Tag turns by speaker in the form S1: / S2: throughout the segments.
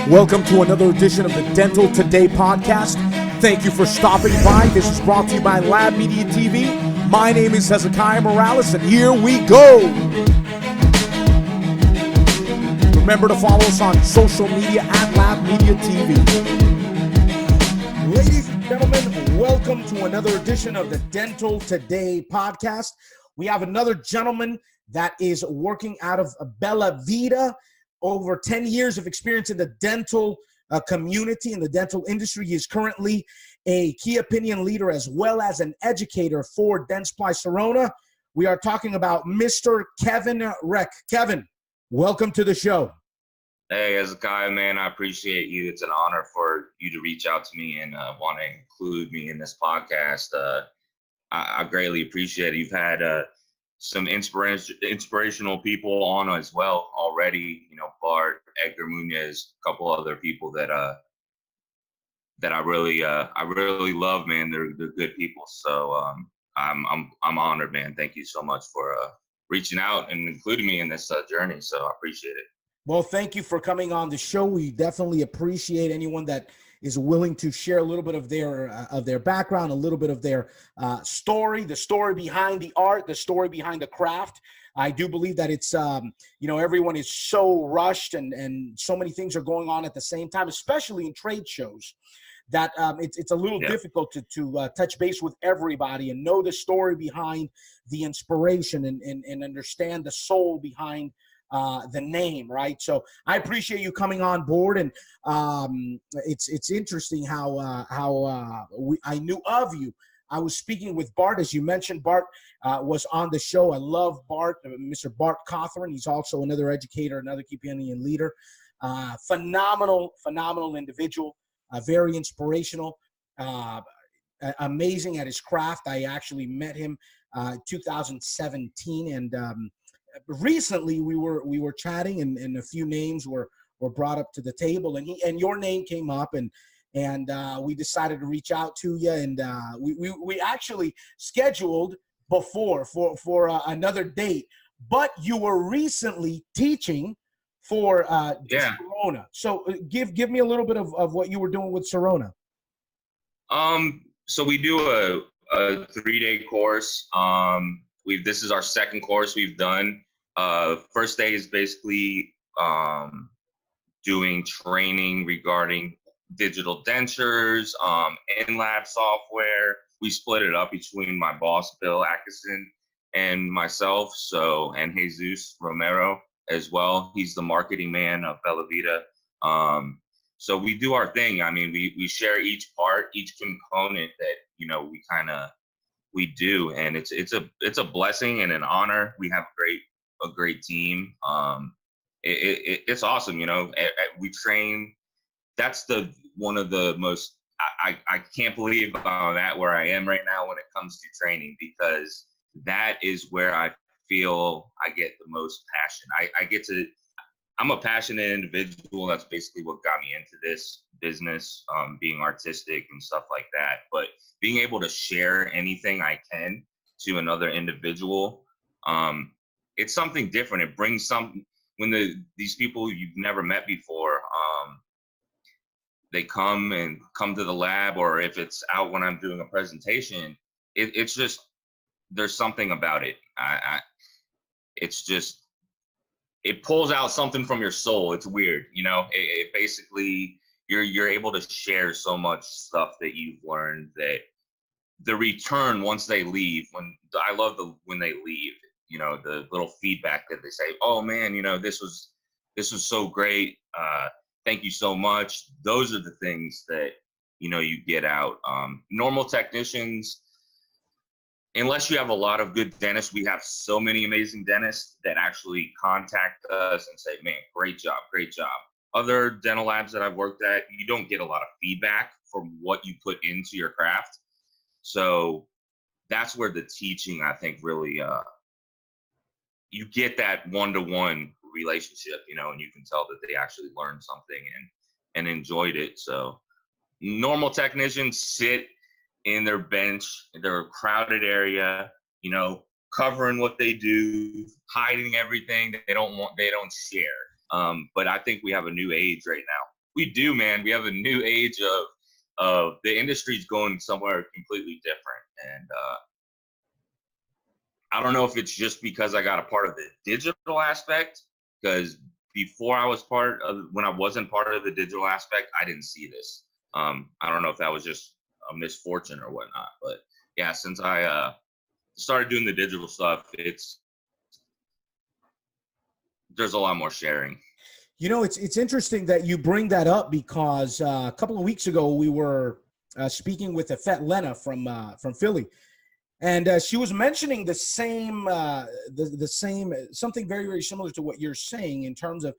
S1: Welcome to another edition of the Dental Today podcast. Thank you for stopping by. This is brought to you by labmediatv. My name is Hezekiah Morales, and here we go. Remember to follow us on social media at labmediatv. Ladies and gentlemen, welcome to another edition of the Dental Today podcast. We have another gentleman that is working out of Bella Vita. Over 10 years of experience in the dental community, in the dental industry. He is currently a key opinion leader as well as an educator for Dentsply Sirona. We are talking about Mr. Kevin Reck. Kevin, welcome to the show.
S2: Hey, Hezekiah, man, I appreciate you. It's an honor for you to reach out to me and want to include me in this podcast. I greatly appreciate it. You've had some inspirational people on as well already. You know, Bart, Edgar Munoz, a couple other people that I really love, man. They're good people. So I'm honored, man. Thank you so much for reaching out and including me in this journey. So I appreciate it.
S1: Well, thank you for coming on the show. We definitely appreciate anyone that is willing to share a little bit of their background, a little bit of their story, the story behind the art, the story behind the craft. I do believe that it's, everyone is so rushed and so many things are going on at the same time, especially in trade shows, that it's a little difficult to touch base with everybody and know the story behind the inspiration and understand the soul behind the name, right? So I appreciate you coming on board, and it's interesting how I knew of you. I was speaking with Bart, as you mentioned. Bart was on the show. I love Bart, Mr. Bart Cawthorn. He's also another educator, another key opinion leader. Phenomenal individual, very inspirational, amazing at his craft. I actually met him 2017, and recently we were chatting, and a few names were brought up to the table, and your name came up, and we decided to reach out to you, and we actually scheduled before for another date, but you were recently teaching for Sirona. So give me a little bit of what you were doing with Sirona.
S2: So we do a 3-day course. This is our second course we've done. First day is basically doing training regarding digital dentures, in-lab software. We split it up between my boss, Bill Atkinson, and myself, and Jesus Romero as well. He's the marketing man of Bella Vita. So we do our thing. I mean, we share each part, each component that, we do, and it's a blessing and an honor. We have a great team. It's awesome. We train. That's one of the most. I can't believe I'm at where I am right now when it comes to training, because that is where I feel I get the most passion. I'm a passionate individual. That's basically what got me into this business, being artistic and stuff like that. But being able to share anything I can to another individual, it's something different. It brings when these people you've never met before, they come to the lab, or if it's out when I'm doing a presentation, it's just, there's something about it. It's just, it pulls out something from your soul. It's weird, it basically, you're able to share so much stuff that you've learned, that the return once they leave, I love when they leave, the little feedback that they say, oh man, this was so great. Thank you so much. Those are the things that, you get out. Normal technicians, unless you have a lot of good dentists, we have so many amazing dentists that actually contact us and say, man, great job. Other dental labs that I've worked at, you don't get a lot of feedback from what you put into your craft. So that's where the teaching, I think, really, you get that one-to-one relationship, and you can tell that they actually learned something and enjoyed it. So normal technicians sit in their bench, their crowded area, covering what they do, hiding everything that they don't share. But I think we have a new age right now We do, man. We have a new age of the industry's going somewhere completely different. And I don't know if it's just because I got a part of the digital aspect, because before I was when I wasn't part of the digital aspect, I didn't see this. I don't know if that was just a misfortune or whatnot, but yeah, since I started doing the digital stuff, there's a lot more sharing.
S1: It's interesting that you bring that up, because a couple of weeks ago we were speaking with Afet Lena from Philly, and she was mentioning the same something very, very similar to what you're saying in terms of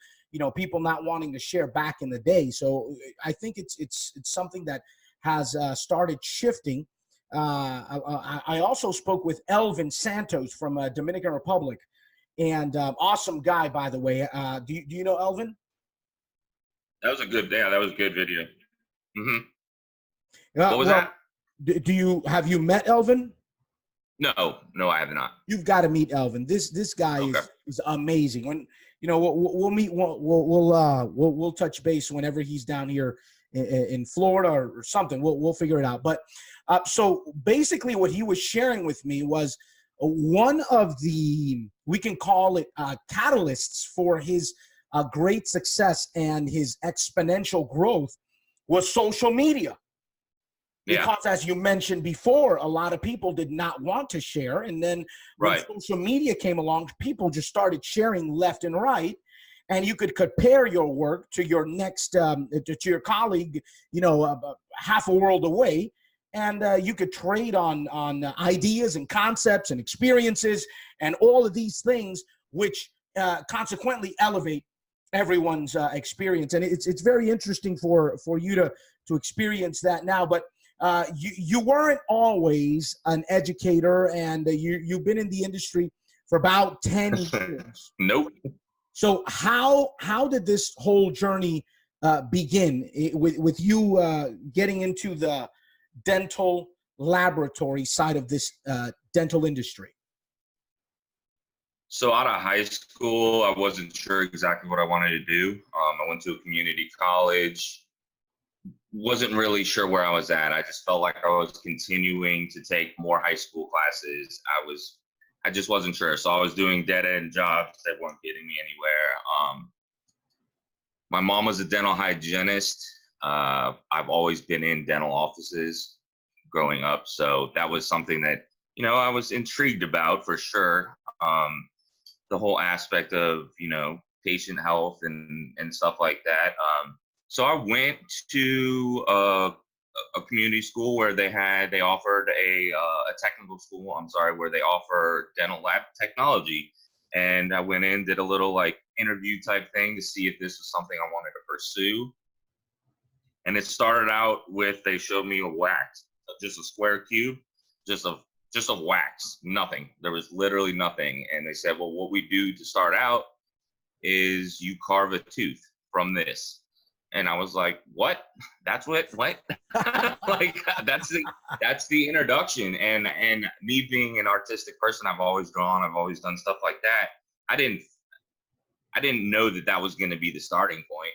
S1: people not wanting to share back in the day. So I think it's something that has started shifting. I also spoke with Elvin Santos from Dominican Republic, and awesome guy, by the way. Do you know Elvin?
S2: That was a good video. Mm-hmm.
S1: What
S2: was that?
S1: Have you met Elvin?
S2: No, I have not.
S1: You've got to meet Elvin. This guy is amazing. When we'll meet, we'll touch base whenever he's down here in Florida or something. We'll figure it out. But so basically, what he was sharing with me was one of the, we can call it catalysts for his great success and his exponential growth was social media. Because as you mentioned before, a lot of people did not want to share. And then when social media came along, people just started sharing left and right. And you could compare your work to your next, to your colleague, half a world away. And you could trade on ideas and concepts and experiences and all of these things, which consequently elevate everyone's experience. And it's very interesting for you to experience that now. But you weren't always an educator, and you've been in the industry for about 10 years.
S2: Nope.
S1: So how did this whole journey begin with you getting into the dental laboratory side of this dental industry?
S2: So out of high school, I wasn't sure exactly what I wanted to do. I went to a community college. Wasn't really sure where I was at. I just felt like I was continuing to take more high school classes. I just wasn't sure. So I was doing dead end jobs that weren't getting me anywhere. My mom was a dental hygienist. I've always been in dental offices growing up. So that was something that, I was intrigued about for sure. The whole aspect of, patient health and stuff like that. So I went to a community school where they offered a technical school, where they offer dental lab technology. And I went in, did a little interview type thing to see if this was something I wanted to pursue. And it started out with, they showed me a wax, just a square cube, just of wax, nothing. There was literally nothing. And they said, well, what we do to start out is you carve a tooth from this. And I was like, what? That's what? That's the introduction. And me being an artistic person, I've always drawn, I've always done stuff like that. I didn't know that was going to be the starting point.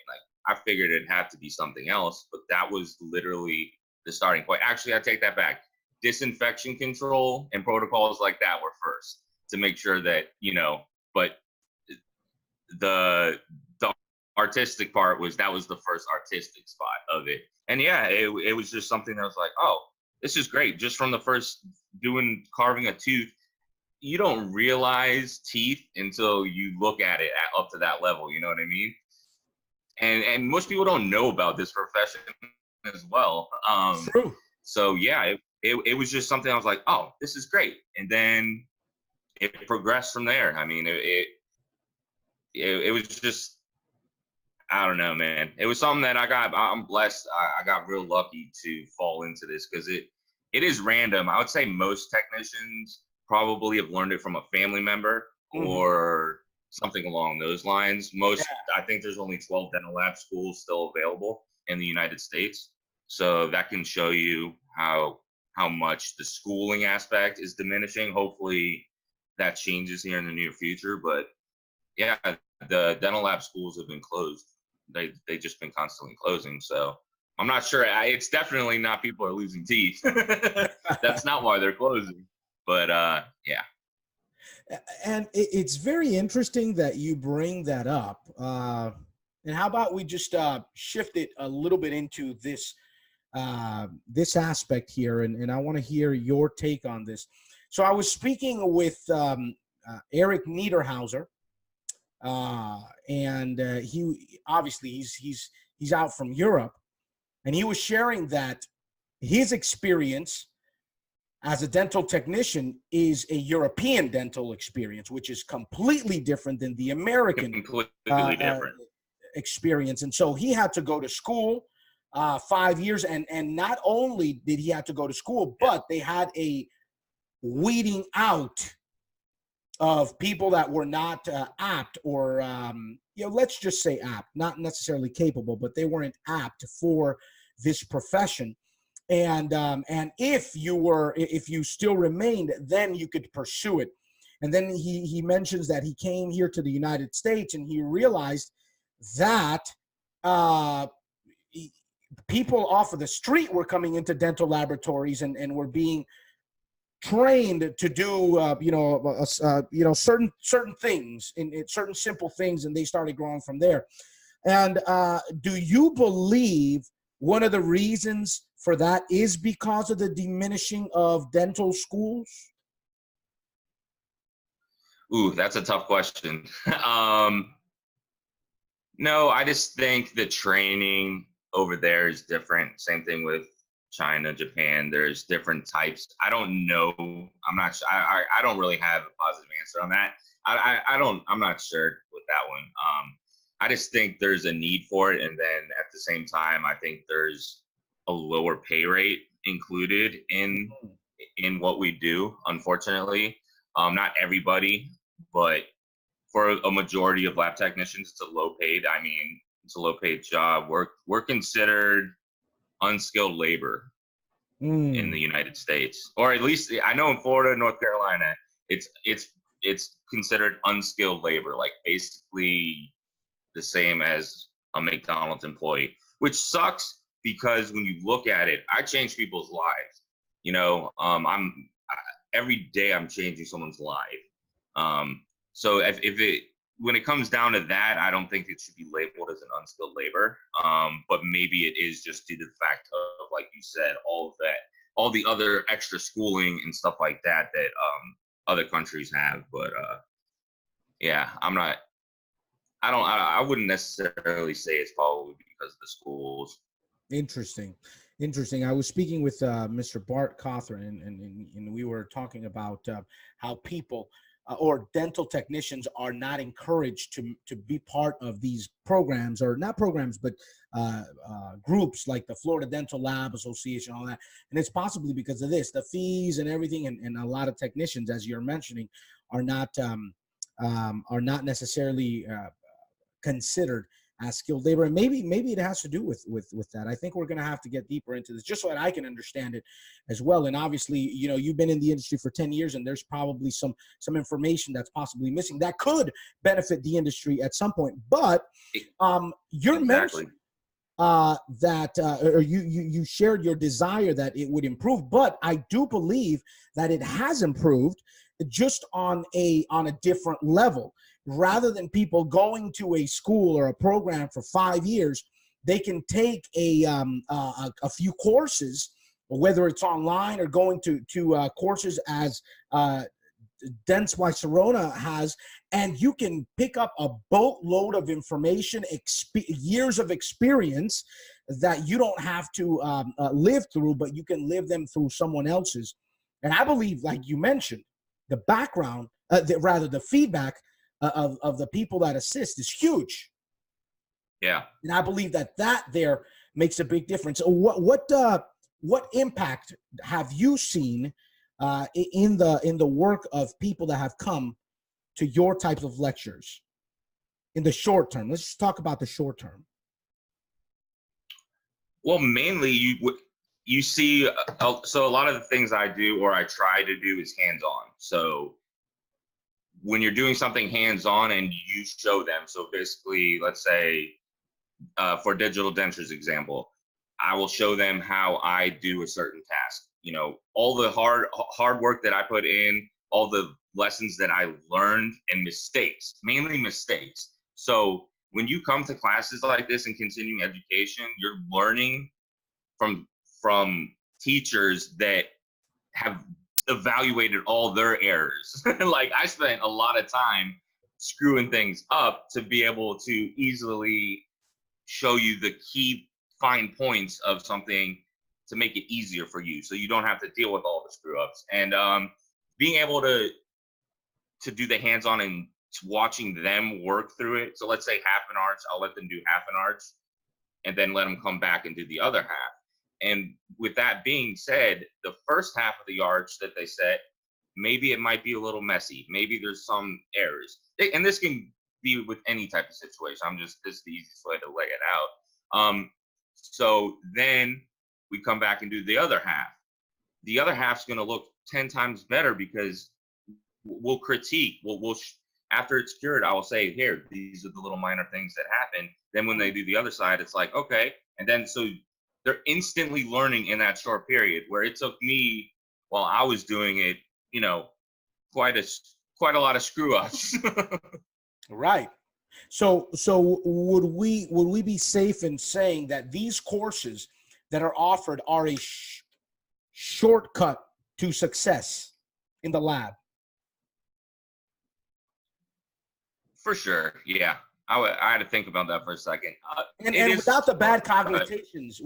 S2: I figured it'd have to be something else, but that was literally the starting point. Actually, I take that back. Disinfection control and protocols like that were first, to make sure that, but the artistic part was the first artistic spot of it. And yeah, it was just something that was like, oh, this is great. Just from the first carving a tooth, you don't realize teeth until you look at it up to that level. You know what I mean? And most people don't know about this profession as well.
S1: True.
S2: So yeah, it was just something I was like, oh, this is great. And then it progressed from there. I mean, it was just, I don't know, man. It was something that I'm blessed. I got real lucky to fall into this, because it is random. I would say most technicians probably have learned it from a family member or something along those lines. I think there's only 12 dental lab schools still available in the United States. So that can show you how much the schooling aspect is diminishing. Hopefully that changes here in the near future. But yeah, the dental lab schools have been closed. they just been constantly closing. So I'm not sure. It's definitely not people are losing teeth. That's not why they're closing. But yeah.
S1: And it's very interesting that you bring that up. And how about we just shift it a little bit into this aspect here, and I want to hear your take on this. So I was speaking with Eric Niederhauser, and he obviously he's out from Europe, and he was sharing that his experience as a dental technician is a European dental experience, which is completely different than the American
S2: Different
S1: experience. And so he had to go to school 5 years, and not only did he have to go to school, but they had a weeding out of people that were not apt, or let's just say apt, not necessarily capable, but they weren't apt for this profession. And if you still remained, then you could pursue it. And then he mentions that he came here to the United States, and he realized that people off of the street were coming into dental laboratories and were being trained to do certain things, in certain simple things, and they started growing from there. And do you believe one of the reasons for that is because of the diminishing of dental schools?
S2: Ooh, that's a tough question. No, I just think the training over there is different. Same thing with China, Japan. There's different types. I don't know. I'm not sure. I don't really have a positive answer on that. I'm not sure with that one. I just think there's a need for it. And then at the same time, I think there's a lower pay rate included in what we do, unfortunately. Not everybody, but for a majority of lab technicians, it's a low paid. I mean, it's a low paid job. We're considered unskilled labor in the United States, or at least I know in Florida, North Carolina, it's considered unskilled labor, like basically the same as a McDonald's employee, which sucks because when you look at it, I change people's lives. You know, every day I'm changing someone's life. So when it comes down to that, I don't think it should be labeled as an unskilled labor. But maybe it is just due to the fact of, like you said, all the other extra schooling and stuff like that other countries have. But yeah, I wouldn't necessarily say it's probably because of the schools.
S1: Interesting. I was speaking with Mr. Bart Cawthron, and we were talking about how people or dental technicians are not encouraged to be part of these programs, or not programs, but groups like the Florida Dental Lab Association, all that. And it's possibly because of this, the fees and everything, and a lot of technicians, as you're mentioning, are not necessarily considered as skilled labor. And maybe it has to do with that. I think we're going to have to get deeper into this, just so that I can understand it as well. And obviously, you know, you've been in the industry for 10 years, and there's probably some information that's possibly missing that could benefit the industry at some point. But you're mentioning or you shared your desire that it would improve, but I do believe that it has improved, just on a different level. Rather than people going to a school or a program for 5 years, they can take a few courses, whether it's online or going to courses as Dents by Sirona has, and you can pick up a boatload of information, years of experience that you don't have to live through, but you can live them through someone else's. And I believe, like you mentioned, the background, the feedback of the people that assist is huge.
S2: Yeah.
S1: And I believe that there makes a big difference. What impact have you seen in the work of people that have come to your types of lectures in the short term? Let's just talk about the short term.
S2: Well, mainly you see, so a lot of the things I do or I try to do is hands-on. So when you're doing something hands-on and you show them, so basically, let's say for digital dentures example, I will show them how I do a certain task. You know, all the hard work that I put in, all the lessons that I learned, and mistakes, mainly mistakes. So when you come to classes like this in continuing education, you're learning from teachers that have evaluated all their errors. Like I spent a lot of time screwing things up to be able to easily show you the key fine points of something to make it easier for you, so you don't have to deal with all the screw ups. And being able to do the hands-on and watching them work through it. So let's say half an arch, I'll let them do half an arch and then let them come back and do the other half. And with that being said, the first half of the arch that they set, maybe it might be a little messy. Maybe there's some errors. And this can be with any type of situation. This is the easiest way to lay it out. So then we come back and do the other half. The other half's going to look 10 times better because we'll critique. After it's cured, I will say, here, these are the little minor things that happen. Then when they do the other side, it's like, okay. And then so they're instantly learning in that short period, where it took me, while I was doing it, you know, quite a lot of screw ups.
S1: Right. So would we be safe in saying that these courses that are offered are a shortcut to success in the lab?
S2: For sure, yeah. I had to think about that for a second.
S1: And without the bad connotations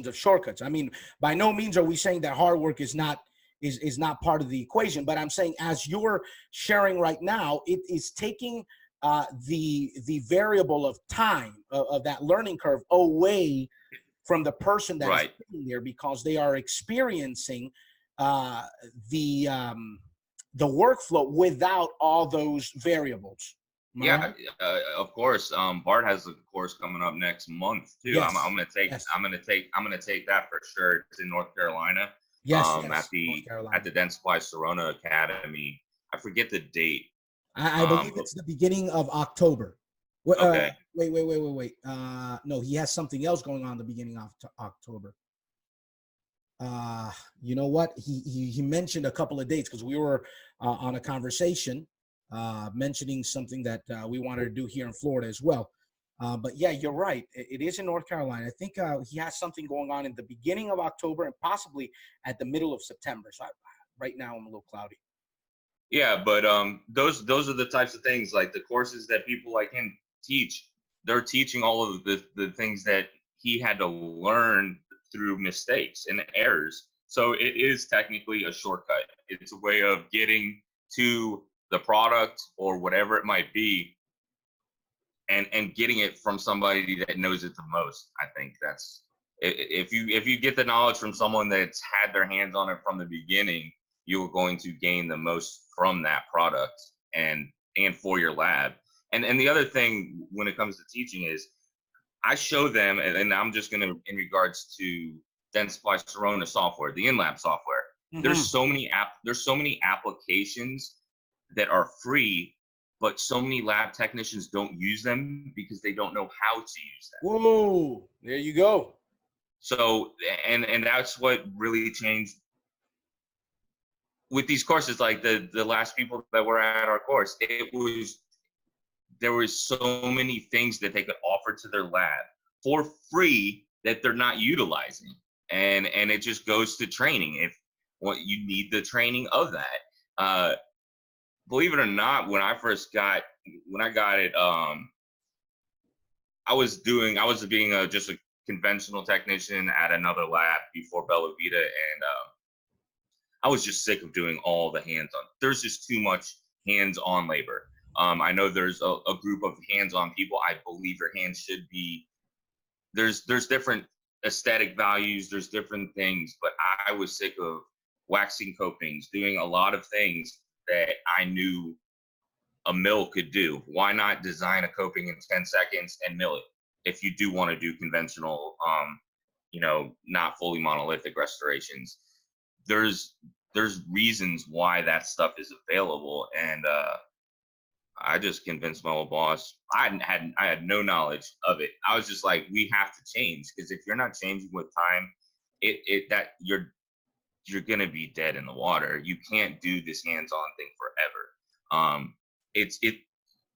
S1: of shortcuts. I mean, by no means are we saying that hard work is not part of the equation, but I'm saying, as you're sharing right now, it is taking the variable of time of that learning curve away from the person that is sitting there, because they are experiencing the workflow without all those variables.
S2: Yeah, of course. Bart has a course coming up next month too.
S1: Yes.
S2: I'm gonna take that for sure. It's in North Carolina.
S1: Yes,
S2: at the Dent Supply Serona Academy. I forget the date.
S1: I believe it's the beginning of October.
S2: Okay.
S1: Wait. No, he has something else going on the beginning of October. You know what? He mentioned a couple of dates, because we were on a conversation mentioning something that we wanted to do here in Florida as well. But yeah, you're right. It is in North Carolina. I think he has something going on in the beginning of October and possibly at the middle of September. So right now I'm a little cloudy.
S2: Yeah, but those are the types of things, like the courses that people like him teach. They're teaching all of the things that he had to learn through mistakes and errors. So it is technically a shortcut. It's a way of getting to the product or whatever it might be, and getting it from somebody that knows it the most. I think that's, if you get the knowledge from someone that's had their hands on it from the beginning, you're going to gain the most from that product and for your lab. And the other thing when it comes to teaching is, I show them, and I'm just going to, in regards to Dent Supply Serona software, the in-lab software, there's so many applications that are free, but so many lab technicians don't use them because they don't know how to use them.
S1: Whoa, there you go.
S2: So, and that's what really changed with these courses. Like the last people that were at our course, there was so many things that they could offer to their lab for free that they're not utilizing. And it just goes to training. If you need the training of that. Believe it or not, when I got it, I was being just a conventional technician at another lab before Bella Vita, and I was just sick of doing all the hands-on. There's just too much hands-on labor. I know there's a group of hands-on people. I believe your hands should be, there's different aesthetic values, there's different things, but I was sick of waxing copings, doing a lot of things that I knew a mill could do. Why not design a coping in 10 seconds and mill it if you do want to do conventional, not fully monolithic restorations? There's reasons why that stuff is available, and I just convinced my old boss. I had no knowledge of it. I was just like, we have to change, because if you're not changing with time, that you're gonna be dead in the water. You can't do this hands-on thing forever. It's it.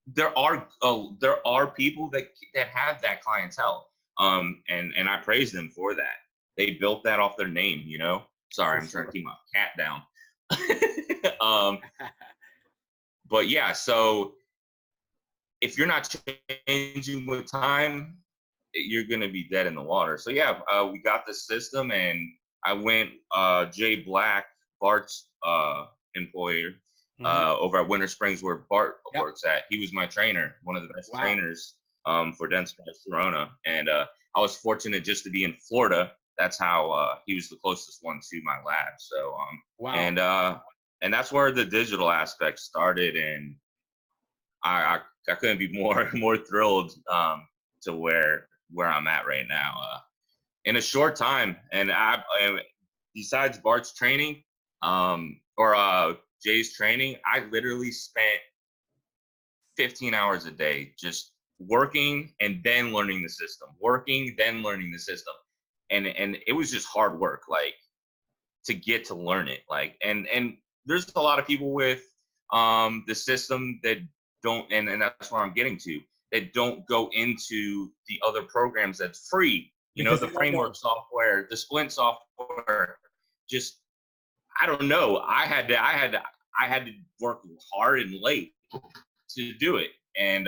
S2: There are people that have that clientele. And I praise them for that. They built that off their name. Sorry,
S1: For
S2: I'm trying to
S1: sure.
S2: keep my cat down. But yeah, so if you're not changing with time, you're going to be dead in the water. So yeah, we got the system, and I went, Jay Black, Bart's employer,
S1: Hmm.
S2: over at Winter Springs, where Bart
S1: Yep.
S2: works at. He was my trainer, one of the best
S1: Wow.
S2: trainers for Dental Corona. And I was fortunate just to be in Florida. That's how he was the closest one to my lab. So
S1: Wow.
S2: and that's where the digital aspect started, and I couldn't be more thrilled to where I'm at right now in a short time. And besides Bart's training, or Jay's training, I literally spent 15 hours a day just working and then learning the system, and it was just hard work, like, to get to learn it. Like, and there's a lot of people with the system that don't, and that's where I'm getting to, that don't go into the other programs that's free.
S1: Because
S2: The
S1: they don't know.
S2: framework software, the splint software. Just, I don't know. I had to work hard and late to do it. And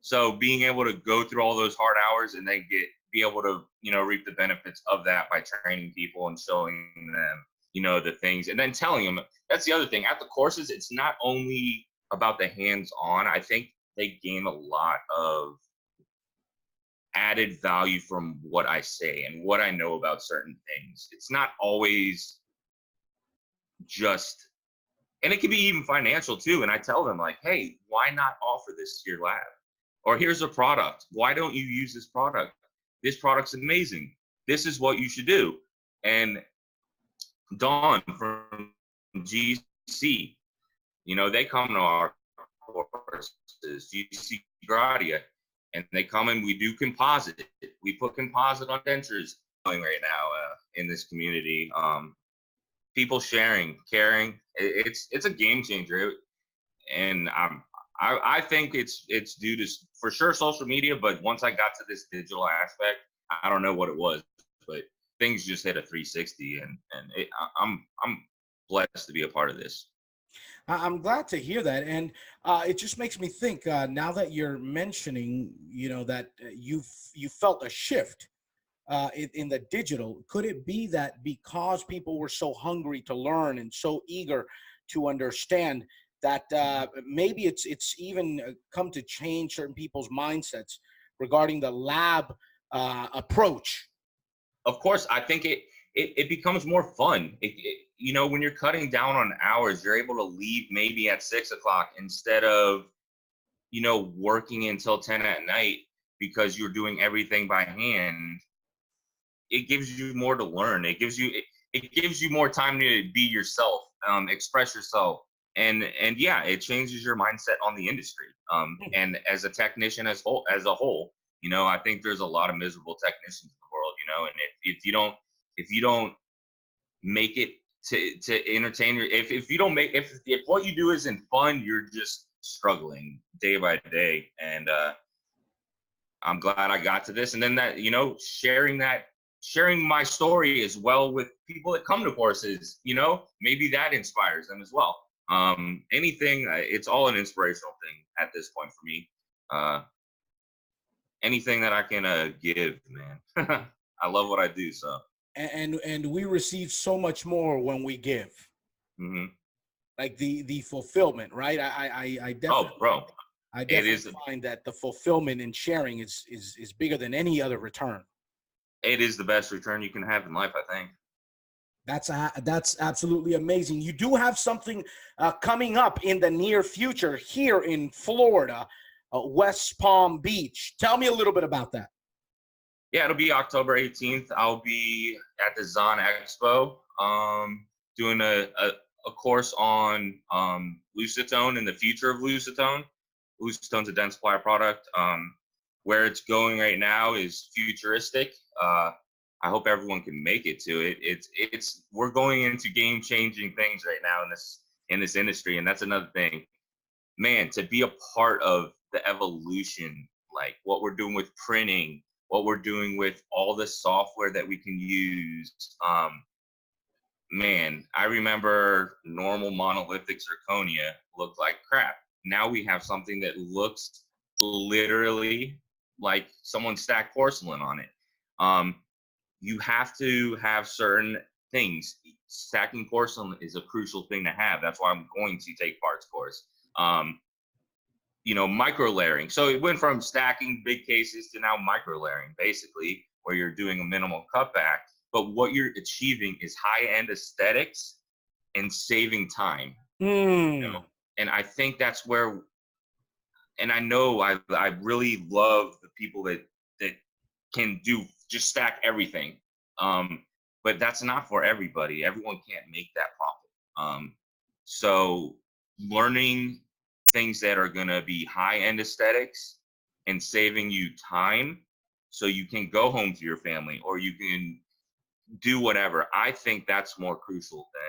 S2: so being able to go through all those hard hours and then be able to reap the benefits of that by training people and showing them the things, and then telling them. That's the other thing at the courses. It's not only about the hands-on. I think they gain a lot of added value from what I say and what I know about certain things. It's not always just, and it can be even financial too. And I tell them, like, hey, why not offer this to your lab? Or here's a product. Why don't you use this product? This product's amazing. This is what you should do. And Dawn from GC, they come to our courses, GC Gradia, and they come and we do composite. We put composite on dentures going right now in this community. People sharing, caring. It's a game changer. And I think it's due to, for sure, social media. But once I got to this digital aspect, I don't know what it was, but things just hit a 360, and I'm blessed to be a part of this.
S1: I'm glad to hear that, and it just makes me think. Now that you're mentioning, that you felt a shift in the digital. Could it be that because people were so hungry to learn and so eager to understand, that maybe it's even come to change certain people's mindsets regarding the lab approach?
S2: Of course, I think it becomes more fun. When you're cutting down on hours, you're able to leave maybe at 6 o'clock instead of working until 10 at night because you're doing everything by hand. It gives you more to learn. It gives you more time to be yourself, express yourself, and yeah, it changes your mindset on the industry. And as a technician as a whole, I think there's a lot of miserable technicians in the world, and if you don't make it to entertain if you don't make if what you do isn't fun, you're just struggling day by day. And I'm glad I got to this. And then that, sharing my story as well with people that come to courses, maybe that inspires them as well. Anything, it's all an inspirational thing at this point for me. Anything that I can give, man. I love what I do. So.
S1: And we receive so much more when we give,
S2: Mm-hmm.
S1: like the fulfillment, right? I
S2: Oh,
S1: definitely
S2: bro,
S1: I
S2: it
S1: definitely
S2: is.
S1: find that the fulfillment in sharing is bigger than any other return.
S2: It is the best return you can have in life, I think.
S1: That's absolutely amazing. You do have something coming up in the near future here in Florida, West Palm Beach. Tell me a little bit about that.
S2: Yeah, it'll be October 18th. I'll be at the Zon Expo, doing a course on Lucitone and the future of Lucitone. Lucitone's a dental product. Where it's going right now is futuristic. I hope everyone can make it to it. We're going into game-changing things right now in this industry, and that's another thing. Man, to be a part of the evolution, like what we're doing with printing, what we're doing with all the software that we can use. Man, I remember normal monolithic zirconia looked like crap. Now we have something that looks literally like someone stacked porcelain on it. You have to have certain things. Stacking porcelain is a crucial thing to have. That's why I'm going to take parts course. Micro layering. So it went from stacking big cases to now micro layering, basically, where you're doing a minimal cutback. But what you're achieving is high-end aesthetics and saving time. And I think that's where, and I know I really love the people that can just stack everything. But that's not for everybody. Everyone can't make that profit. So learning things that are going to be high-end aesthetics and saving you time so you can go home to your family or you can do whatever. I think that's more crucial than,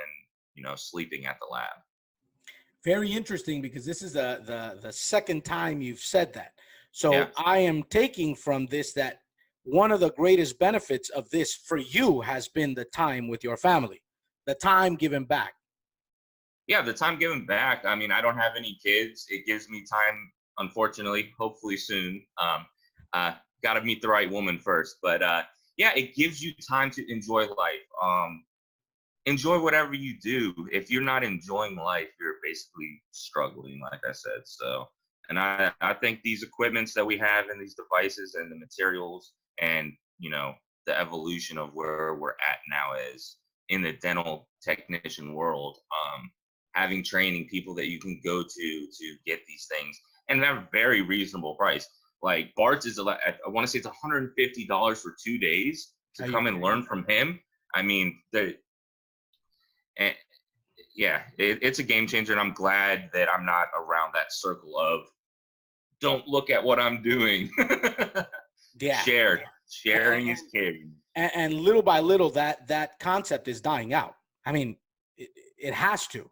S2: sleeping at the lab.
S1: Very interesting, because this is the second time you've said that. So
S2: Yeah.
S1: I am taking from this that one of the greatest benefits of this for you has been the time with your family, the time given back.
S2: Yeah, the time given back. I mean, I don't have any kids. It gives me time, unfortunately, hopefully soon. Got to meet the right woman first. But yeah, it gives you time to enjoy life. Enjoy whatever you do. If you're not enjoying life, you're basically struggling, like I said. So, and I think these equipments that we have and these devices and the materials and, the evolution of where we're at now is in the dental technician world, having training people that you can go to get these things and at a very reasonable price. Like Bart's is, I want to say it's $150 for 2 days to come and learn from him. I mean, it's a game changer, and I'm glad that I'm not around that circle of don't look at what I'm doing.
S1: Yeah.
S2: Sharing is caring.
S1: And little by little, that concept is dying out. I mean, it has to.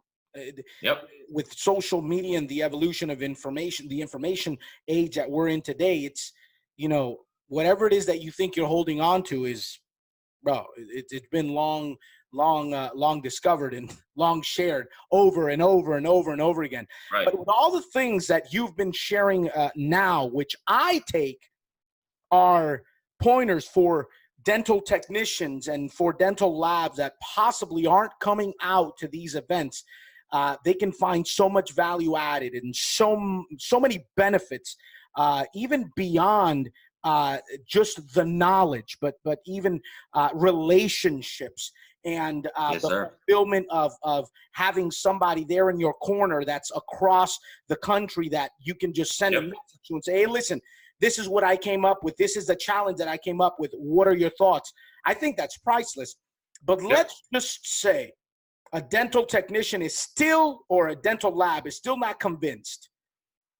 S2: Yep.
S1: With social media and the evolution of information, the information age that we're in today, it's, whatever it is that you think you're holding on to is, bro, it's been long discovered and long shared over and over and over and over again.
S2: Right.
S1: But with all the things that you've been sharing now, which I take are pointers for dental technicians and for dental labs that possibly aren't coming out to these events, they can find so much value added and so many benefits, even beyond just the knowledge, but even relationships and the fulfillment of having somebody there in your corner that's across the country that you can just send a message to and say, hey, listen, this is what I came up with. This is the challenge that I came up with. What are your thoughts? I think that's priceless. But let's just say a dental technician is still, or a dental lab is still not convinced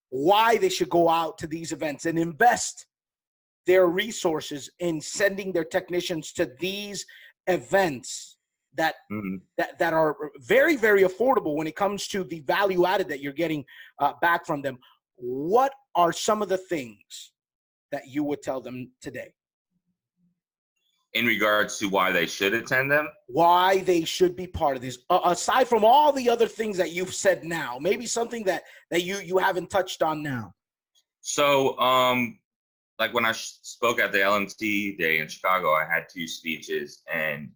S1: why they should go out to these events and invest their resources in sending their technicians to these events that that are very, very affordable when it comes to the value added that you're getting back from them. What are some of the things that you would tell them today?
S2: In regards to why they should attend them?
S1: Why they should be part of this, aside from all the other things that you've said now, maybe something that you haven't touched on now.
S2: So, like when I spoke at the LMT day in Chicago, I had 2 speeches, and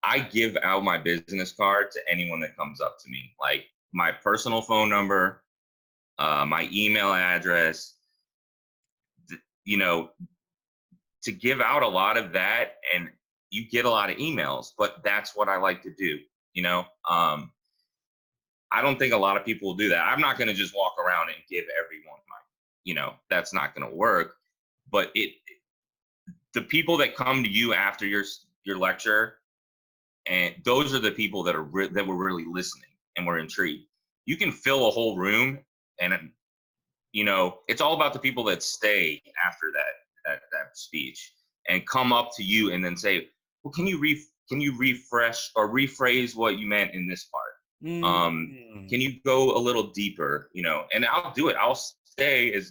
S2: I give out my business card to anyone that comes up to me, like my personal phone number, my email address, to give out a lot of that, and you get a lot of emails, but that's what I like to do. I don't think a lot of people will do that. I'm not going to just walk around and give everyone that's not going to work. But the people that come to you after your lecture, And those are the people that that were really listening and were intrigued. You can fill a whole room, and it's all about the people that stay after that speech and come up to you and then say, well, can you refresh or rephrase what you meant in this part? Can you go a little deeper? And I'll do it. I'll stay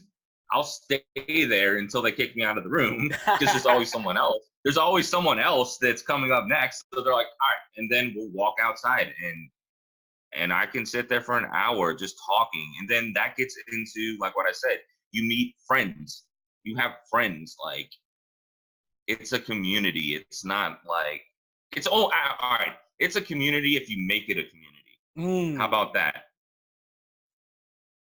S2: there until they kick me out of the room, because there's always someone else. There's always someone else that's coming up next. So they're like, all right, and then we'll walk outside, and I can sit there for an hour just talking. And then that gets into, like what I said, you meet friends. You have friends. Like, it's a community. It's not like all right. It's a community if you make it a community. How about that?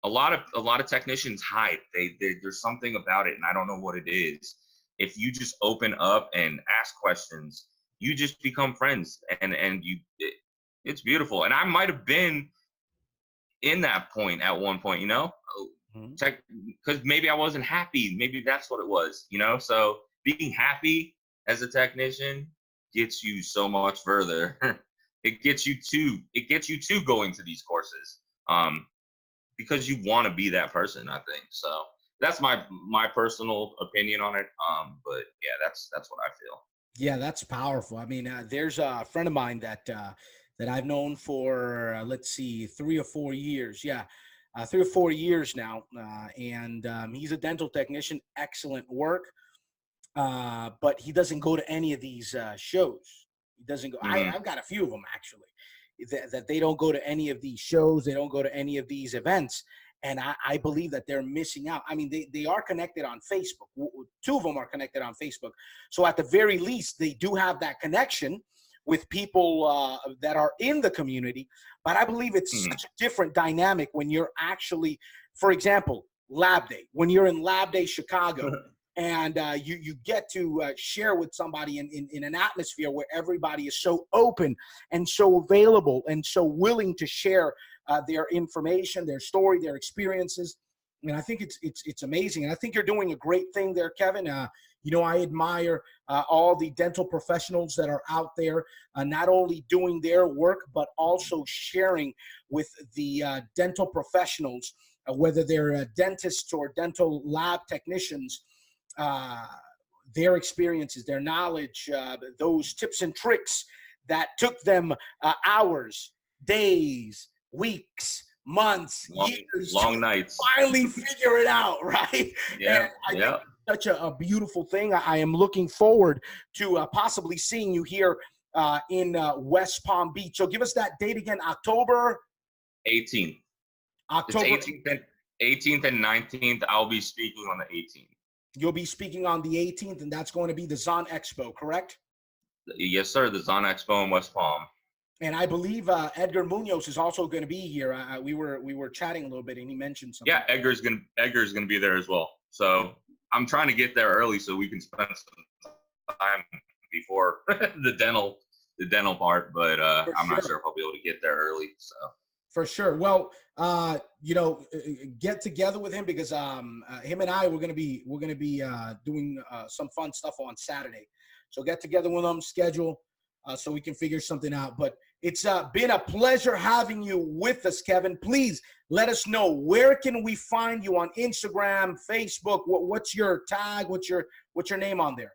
S2: A lot of technicians hide. There's something about it, and I don't know what it is. If you just open up and ask questions, you just become friends, and it's beautiful. And I might have been in that point at one point, because maybe I wasn't happy. Maybe that's what it was, So being happy as a technician gets you so much further. It gets you to going to these courses, because you want to be that person, I think. So that's my personal opinion on it. But yeah, that's what I feel.
S1: Yeah, that's powerful. I mean, there's a friend of mine that I've known for, let's see, 3 or 4 years. Yeah, 3 or 4 years now. And he's a dental technician, excellent work. But he doesn't go to any of these shows. He doesn't go. I've got a few of them, actually, that they don't go to any of these shows. They don't go to any of these events. And I believe that they're missing out. I mean, they are connected on Facebook. 2 of them are connected on Facebook. So at the very least, they do have that connection with people that are in the community. But I believe it's such a different dynamic when you're actually, for example, Lab Day. When you're in Lab Day Chicago, and you get to share with somebody in an atmosphere where everybody is so open and so available and so willing to share their information, their story, their experiences. And I think it's amazing. And I think you're doing a great thing there, Kevin. I admire all the dental professionals that are out there, not only doing their work, but also sharing with the dental professionals, whether they're dentists or dental lab technicians, their experiences, their knowledge, those tips and tricks that took them hours, days, weeks, months, years,
S2: long nights,
S1: finally figure it out, right?
S2: Yeah,
S1: and I think it's such a beautiful thing. I am looking forward to possibly seeing you here in West Palm Beach. So give us that date again, October
S2: 18th.
S1: October
S2: it's 18th and 19th. I'll be speaking on the 18th.
S1: You'll be speaking on the 18th, and that's going to be the Zon Expo, correct?
S2: Yes, sir. The Zon Expo in West Palm.
S1: And I believe Edgar Munoz is also going to be here. We were chatting a little bit, and he mentioned something.
S2: Yeah, Edgar's gonna be there as well. So I'm trying to get there early so we can spend some time before the dental part. But I'm not sure if I'll be able to get there early. So
S1: for sure. Well, get together with him, because him and I we're gonna be doing some fun stuff on Saturday. So get together with him, schedule, so we can figure something out. But it's been a pleasure having you with us, Kevin. Please let us know, where can we find you on Instagram, Facebook? What's your tag? What's your name on there?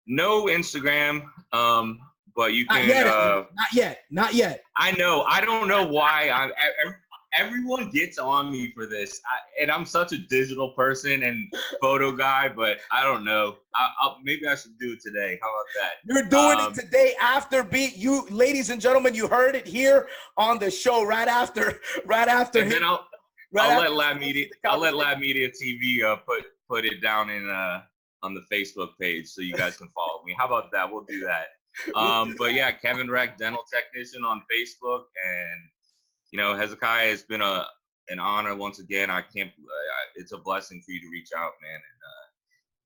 S2: No Instagram, but you can.
S1: Not yet.
S2: I know. I don't know why. Everyone gets on me for this, and I'm such a digital person and photo guy, but I don't know. Maybe I should do it today. How about that?
S1: You're doing it today after beat. You, ladies and gentlemen, you heard it here on the show right after.
S2: And then I'll let Lab Media TV put it down in on the Facebook page so you guys can follow me. How about that? We'll do that. But yeah, Kevin Reck, dental technician on Facebook. And Hezekiah, it's been an honor once again. It's a blessing for you to reach out, man.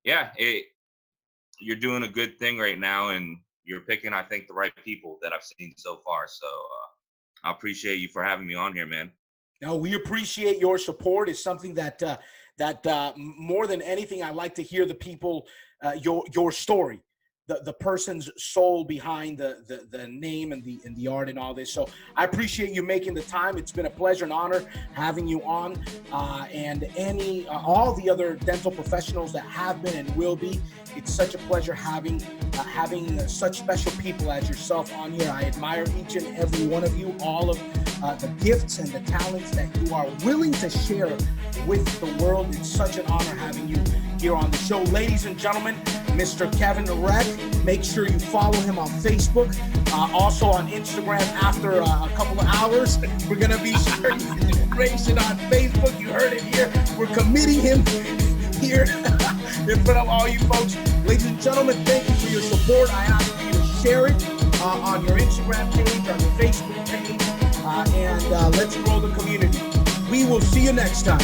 S2: And you're doing a good thing right now, and you're picking, I think, the right people that I've seen so far. So I appreciate you for having me on here, man.
S1: No, we appreciate your support. It's something that more than anything, I like to hear the people, your story, the person's soul behind the name and the art and all this. So I appreciate you making the time. It's been a pleasure and honor having you on, and all the other dental professionals that have been and will be. It's such a pleasure having such special people as yourself on here. I admire each and every one of you, all of the gifts and the talents that you are willing to share with the world. It's such an honor having you here on the show. Ladies and gentlemen, Mr. Kevin Reck, make sure you follow him on Facebook, also on Instagram. After a couple of hours, we're going to be sharing information on Facebook. You heard it here. We're committing him here in front of all you folks. Ladies and gentlemen, thank you for your support. I ask you to share it on your Instagram page, on your Facebook page, and let's grow the community. We will see you next time.